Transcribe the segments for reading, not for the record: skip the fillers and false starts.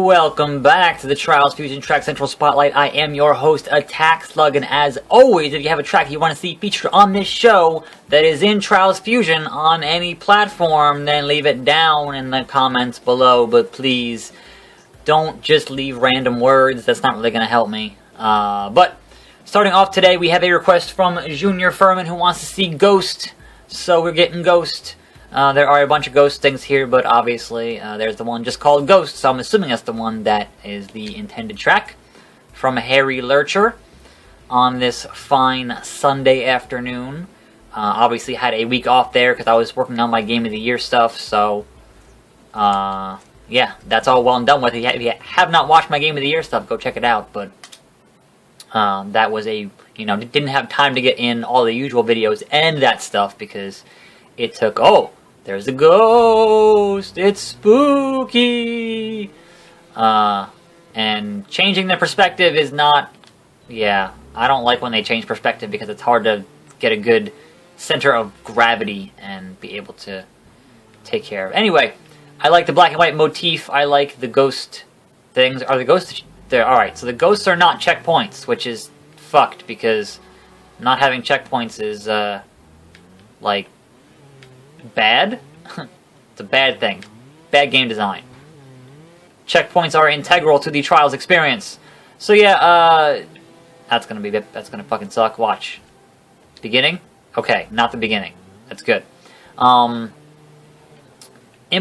Welcome back to the Trials Fusion Track Central Spotlight. I am your host, Attack Slug, and as always, if you have a track you want to see featured on this show that is in Trials Fusion on any platform, then leave it down in the comments below, but please don't just leave random words. That's not really going to help me. But starting off today, we have a request from Junior Furman who wants to see Ghost, so we're getting Ghost. There are a bunch of Ghost things here, but obviously there's the one just called Ghost, so I'm assuming that's the one that is the intended track from HAIRYLURCHER on this fine Sunday afternoon. Obviously had a week off there because I was working on my Game of the Year stuff, so yeah, that's all well and done with. If you have not watched my Game of the Year stuff, go check it out, but that was didn't have time to get in all the usual videos and that stuff because it took, there's a ghost! It's spooky! And changing the perspective is not... Yeah, I don't like when they change perspective because it's hard to get a good center of gravity and be able to take care of. Anyway, I like the black and white motif. I like the ghost things. Are the ghosts... Alright, so the ghosts are not checkpoints, which is fucked because not having checkpoints is, like... bad? It's a bad thing. Bad game design. Checkpoints are integral to the Trials experience. So yeah, that's gonna fucking suck. Watch. Beginning? Okay, not the beginning. That's good. In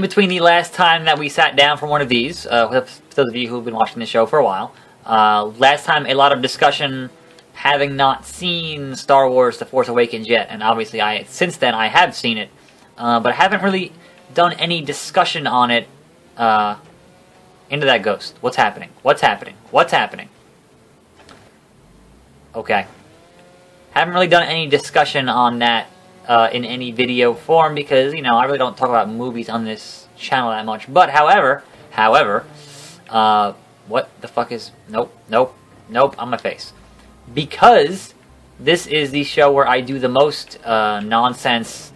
between the last time that we sat down for one of these, with those of you who've been watching the show for a while, last time a lot of discussion having not seen Star Wars The Force Awakens yet, and obviously since then I have seen it. But I haven't really done any discussion on it into that ghost. What's happening? What's happening? What's happening? Okay. Haven't really done any discussion on that in any video form because, I really don't talk about movies on this channel that much. But, however, what the fuck is... Nope, on my face. Because this is the show where I do the most nonsense...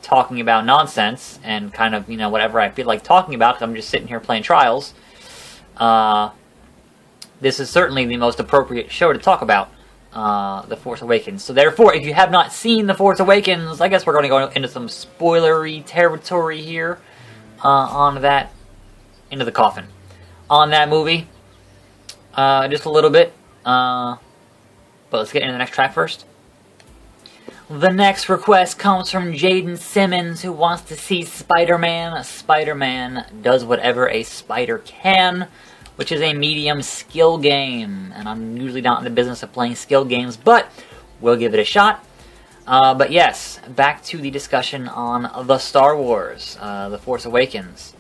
talking about nonsense and kind of, whatever I feel like talking about because I'm just sitting here playing Trials. This is certainly the most appropriate show to talk about The Force Awakens. So therefore, if you have not seen The Force Awakens, I guess we're going to go into some spoilery territory here on that, into the coffin. On that movie, just a little bit. But let's get into the next track first. The next request comes from Jaden Simmons, who wants to see Spider-Man. Spider-Man does whatever a spider can, which is a medium skill game. And I'm usually not in the business of playing skill games, but we'll give it a shot. But yes, back to the discussion on the Star Wars, The Force Awakens.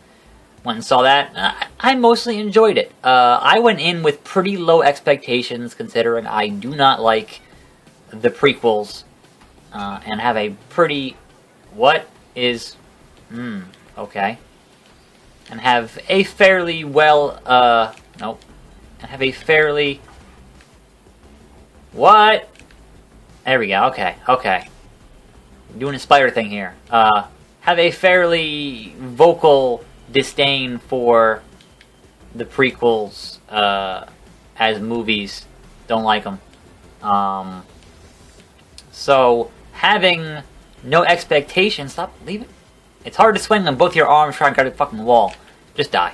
Went and saw that. I mostly enjoyed it. I went in with pretty low expectations, considering I do not like the prequels. And have a pretty... okay. And have a fairly well... nope. And have a fairly... What? There we go, okay. I'm doing a spider thing here. Have a fairly vocal disdain for the prequels as movies. Don't like them. So... having no expectations... Stop, leave it. It's hard to swing on both your arms trying to guard the fucking wall. Just die.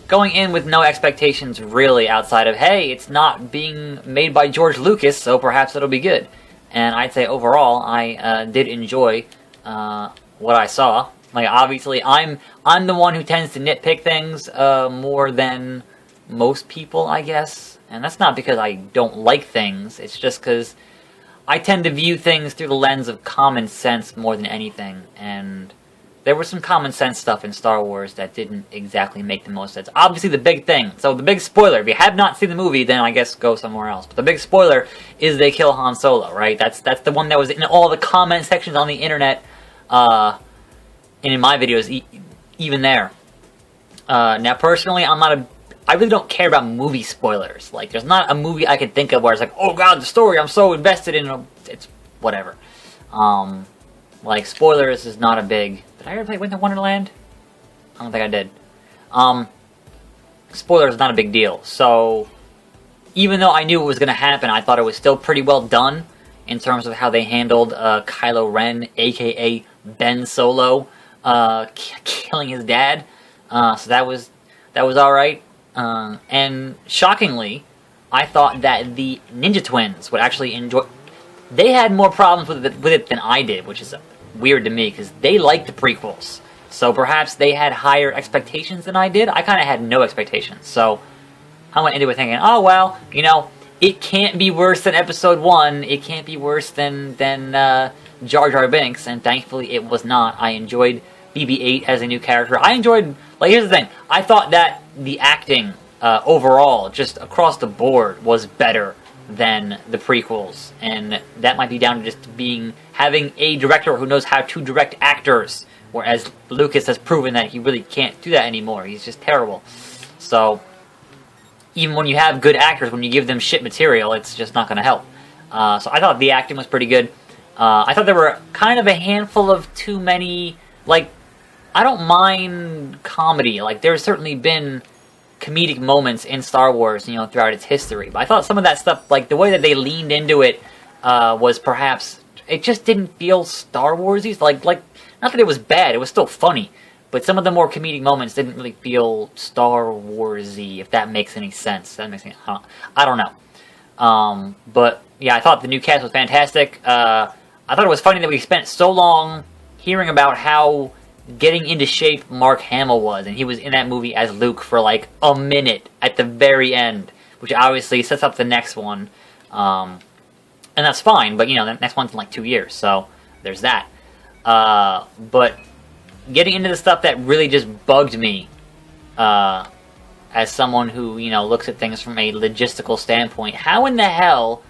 Going in with no expectations really outside of, hey, it's not being made by George Lucas, so perhaps it'll be good. And I'd say overall, I did enjoy what I saw. Like, obviously, I'm the one who tends to nitpick things more than most people, I guess. And that's not because I don't like things, it's just because I tend to view things through the lens of common sense more than anything, and there was some common sense stuff in Star Wars that didn't exactly make the most sense. Obviously the big thing, so the big spoiler, if you have not seen the movie, then I guess go somewhere else, but the big spoiler is they kill Han Solo, right? That's the one that was in all the comment sections on the internet, and in my videos, even there. Now personally, I really don't care about movie spoilers. Like, there's not a movie I can think of where it's like, oh god, the story, I'm so invested in it. It's whatever. Like, spoilers is not a big... Did I ever play Winter Wonderland? I don't think I did. Spoiler is not a big deal. So, even though I knew it was going to happen, I thought it was still pretty well done in terms of how they handled Kylo Ren, aka Ben Solo, killing his dad. So that was all right. And shockingly, I thought that the Ninja Twins would actually enjoy. They had more problems with it than I did, which is weird to me because they liked the prequels. So perhaps they had higher expectations than I did. I kind of had no expectations. So I went into it thinking, oh well, you know, it can't be worse than Episode 1. It can't be worse than Jar Jar Binks, and thankfully it was not. I enjoyed BB-8 as a new character. I enjoyed, like, here's the thing. I thought that the acting overall, just across the board, was better than the prequels, and that might be down to just having a director who knows how to direct actors, whereas Lucas has proven that he really can't do that anymore. He's just terrible. So even when you have good actors, when you give them shit material, it's just not going to help. So I thought the acting was pretty good. I thought there were kind of a handful of too many, like, I don't mind comedy. Like, there's certainly been comedic moments in Star Wars, you know, throughout its history. But I thought some of that stuff, like, the way that they leaned into it was perhaps, it just didn't feel Star Wars-y. Like, not that it was bad, it was still funny. But some of the more comedic moments didn't really feel Star Wars-y, if that makes any sense. That makes any, I don't know. But, yeah, I thought the new cast was fantastic. I thought it was funny that we spent so long hearing about how getting into shape Mark Hamill was, and he was in that movie as Luke for like a minute at the very end, which obviously sets up the next one. And that's fine, but you know, the next one's in like 2 years, so there's that. But getting into the stuff that really just bugged me, as someone who, you know, looks at things from a logistical standpoint, how in the hell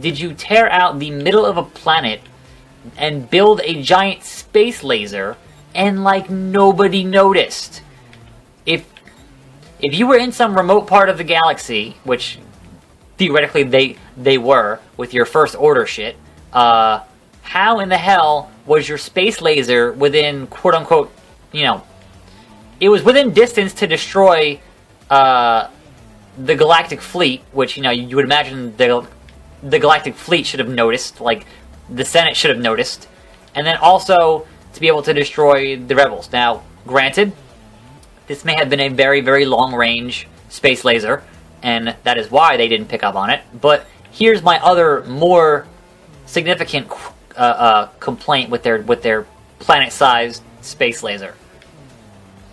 did you tear out the middle of a planet and build a giant space laser and, like, nobody noticed? If you were in some remote part of the galaxy, which theoretically they were with your First Order shit, how in the hell was your space laser within, quote-unquote, you know, it was within distance to destroy the Galactic Fleet, which, you know, you would imagine the Galactic Fleet should have noticed, like, the Senate should have noticed, and then also to be able to destroy the Rebels. Now, granted, this may have been a very, very long-range space laser, and that is why they didn't pick up on it, but here's my other, more significant complaint with their planet-sized space laser.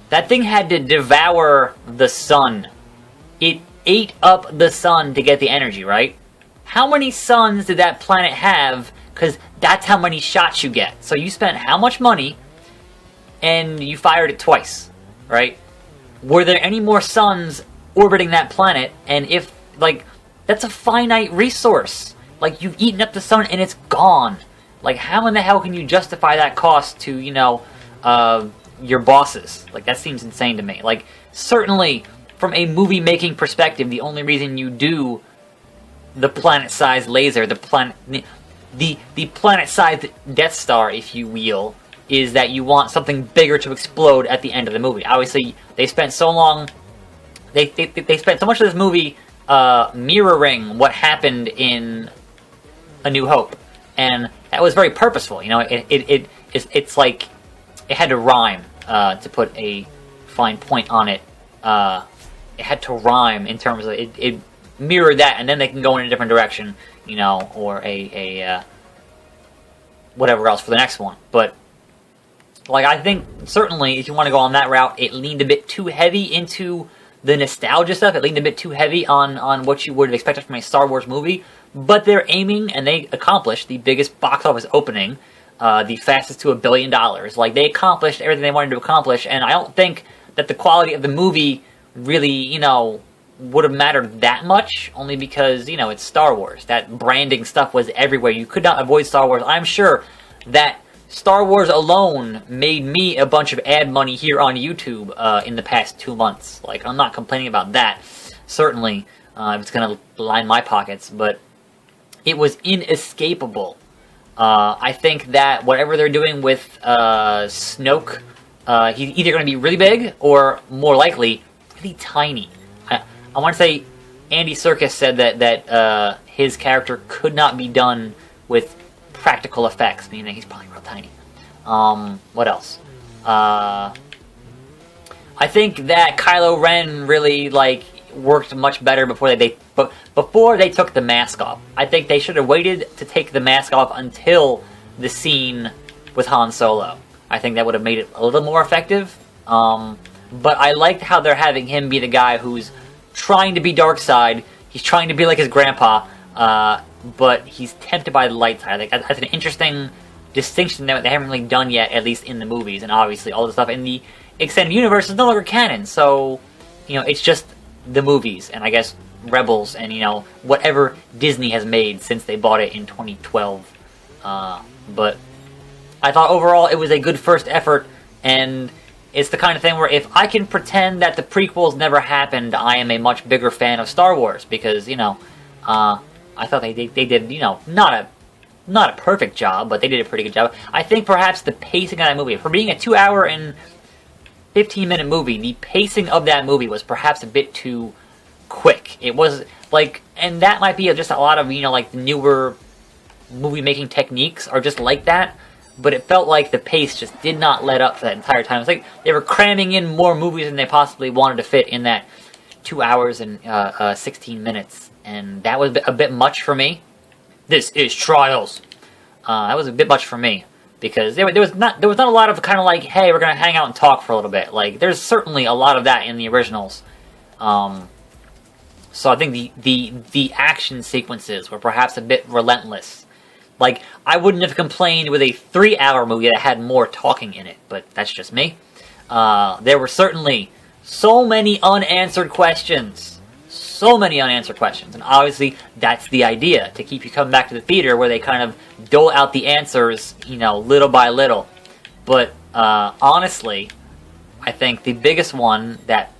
That thing had to devour the sun. It ate up the sun to get the energy, right? How many suns did that planet have? Because that's how many shots you get. So you spent how much money, and you fired it twice, right? Were there any more suns orbiting that planet? And if, like, that's a finite resource. Like, you've eaten up the sun and it's gone. Like, how in the hell can you justify that cost to, you know, your bosses? Like, that seems insane to me. Like, certainly, from a movie-making perspective, the only reason you do the planet-sized laser, the planet-sized Death Star, if you will, is that you want something bigger to explode at the end of the movie. Obviously, they spent so long, they spent so much of this movie mirroring what happened in A New Hope, and that was very purposeful. You know, it's like it had to rhyme, to put a fine point on it. It had to rhyme in terms of it mirrored that, and then they can go in a different direction, you know, or a whatever else for the next one. But, like, I think certainly if you want to go on that route, it leaned a bit too heavy into the nostalgia stuff. It leaned a bit too heavy on what you would have expected from a Star Wars movie. But they're aiming, and they accomplished the biggest box office opening, the fastest to $1 billion. Like, they accomplished everything they wanted to accomplish, and I don't think that the quality of the movie really, you know, would have mattered that much, only because, you know, it's Star Wars. That branding stuff was everywhere. You could not avoid Star Wars. I'm sure that Star Wars alone made me a bunch of ad money here on YouTube in the past 2 months. Like, I'm not complaining about that, certainly, if it's going to line my pockets, but it was inescapable. I think that whatever they're doing with Snoke he's either going to be really big or, more likely, really tiny. I want to say Andy Serkis said that his character could not be done with practical effects, meaning that he's probably real tiny. What else? I think that Kylo Ren really, like, worked much better before they took the mask off. I think they should have waited to take the mask off until the scene with Han Solo. I think that would have made it a little more effective. But I liked how they're having him be the guy who's trying to be dark side. He's trying to be like his grandpa, but he's tempted by the light side. I think that's an interesting distinction that they haven't really done yet, at least in the movies. And obviously, all the stuff in the extended universe is no longer canon. So, it's just the movies, and I guess Rebels, and whatever Disney has made since they bought it in 2012. But I thought overall it was a good first effort, and it's the kind of thing where if I can pretend that the prequels never happened, I am a much bigger fan of Star Wars, because I thought they did not a perfect job, but they did a pretty good job. I think perhaps the pacing of that movie, for being a 2-hour and 15-minute movie, the pacing of that movie was perhaps a bit too quick. It was like, and that might be just a lot of like newer movie making techniques are just like that. But it felt like the pace just did not let up for that entire time. It's like they were cramming in more movies than they possibly wanted to fit in that 2 hours and 16 minutes, and that was a bit much for me. This is Trials. That was a bit much for me, because there was not a lot of kind of like, hey, we're gonna hang out and talk for a little bit. Like, there's certainly a lot of that in the originals. So I think the action sequences were perhaps a bit relentless. Like, I wouldn't have complained with a 3-hour movie that had more talking in it, but that's just me. There were certainly so many unanswered questions. So many unanswered questions. And obviously, that's the idea, to keep you coming back to the theater where they kind of dole out the answers, little by little. But, honestly, I think the biggest one that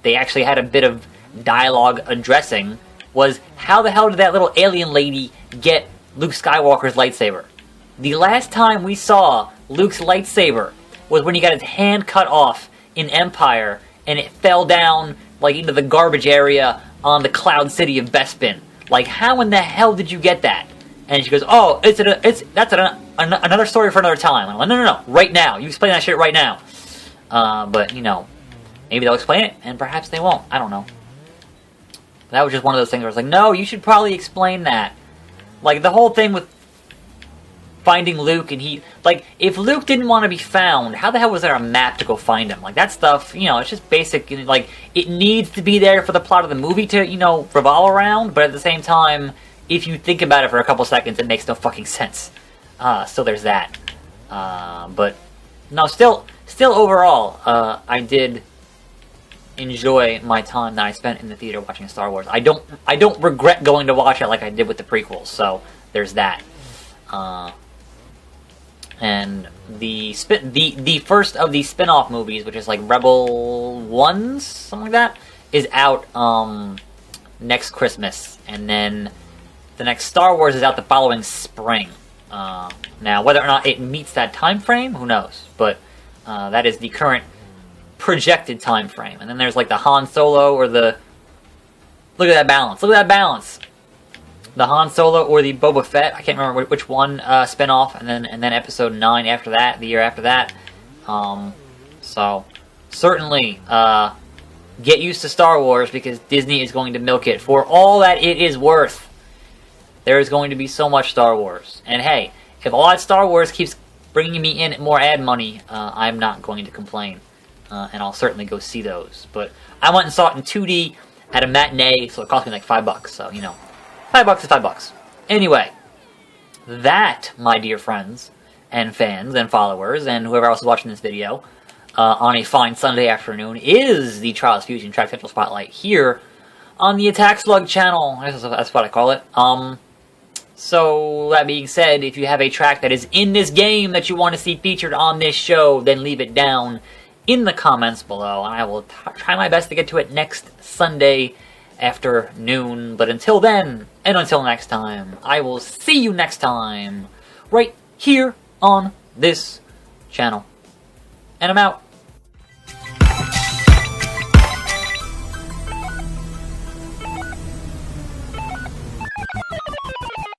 they actually had a bit of dialogue addressing was, how the hell did that little alien lady get Luke Skywalker's lightsaber? The last time we saw Luke's lightsaber was when he got his hand cut off in Empire, and it fell down like into the garbage area on the Cloud City of Bespin. Like, how in the hell did you get that? And she goes, "Oh, that's another story for another time." I'm like, no, right now. You explain that shit right now. But maybe they'll explain it, and perhaps they won't. I don't know. That was just one of those things where I was like, no, you should probably explain that. Like, the whole thing with finding Luke, and if Luke didn't want to be found, how the hell was there a map to go find him? Like, that stuff, it's just basic, like, it needs to be there for the plot of the movie to, revolve around, but at the same time, if you think about it for a couple seconds, it makes no fucking sense. So there's that. But, no, still overall, I did enjoy my time that I spent in the theater watching Star Wars. I don't regret going to watch it like I did with the prequels, so there's that. And the first of the spin-off movies, which is like Rebel Ones, something like that, is out next Christmas, and then the next Star Wars is out the following spring. Now, whether or not it meets that time frame, who knows? But that is the current projected time frame. And then there's like the Han Solo or the... Look at that balance. Look at that balance. The Han Solo or the Boba Fett. I can't remember which one spin-off. And then Episode 9 after that, the year after that. So, certainly, get used to Star Wars, because Disney is going to milk it for all that it is worth. There is going to be so much Star Wars. And hey, if all that Star Wars keeps bringing me in more ad money, I'm not going to complain. And I'll certainly go see those. But I went and saw it in 2D at a matinee, so it cost me like $5. So, $5 is $5. Anyway, that, my dear friends, and fans, and followers, and whoever else is watching this video, on a fine Sunday afternoon, is the Trials Fusion Track Central Spotlight here on the Attack Slug channel. That's what I call it. So, that being said, if you have a track that is in this game that you want to see featured on this show, then leave it down in the comments below, and I will try my best to get to it next Sunday afternoon. But until then, and until next time, I will see you next time, right here on this channel. and I'm out.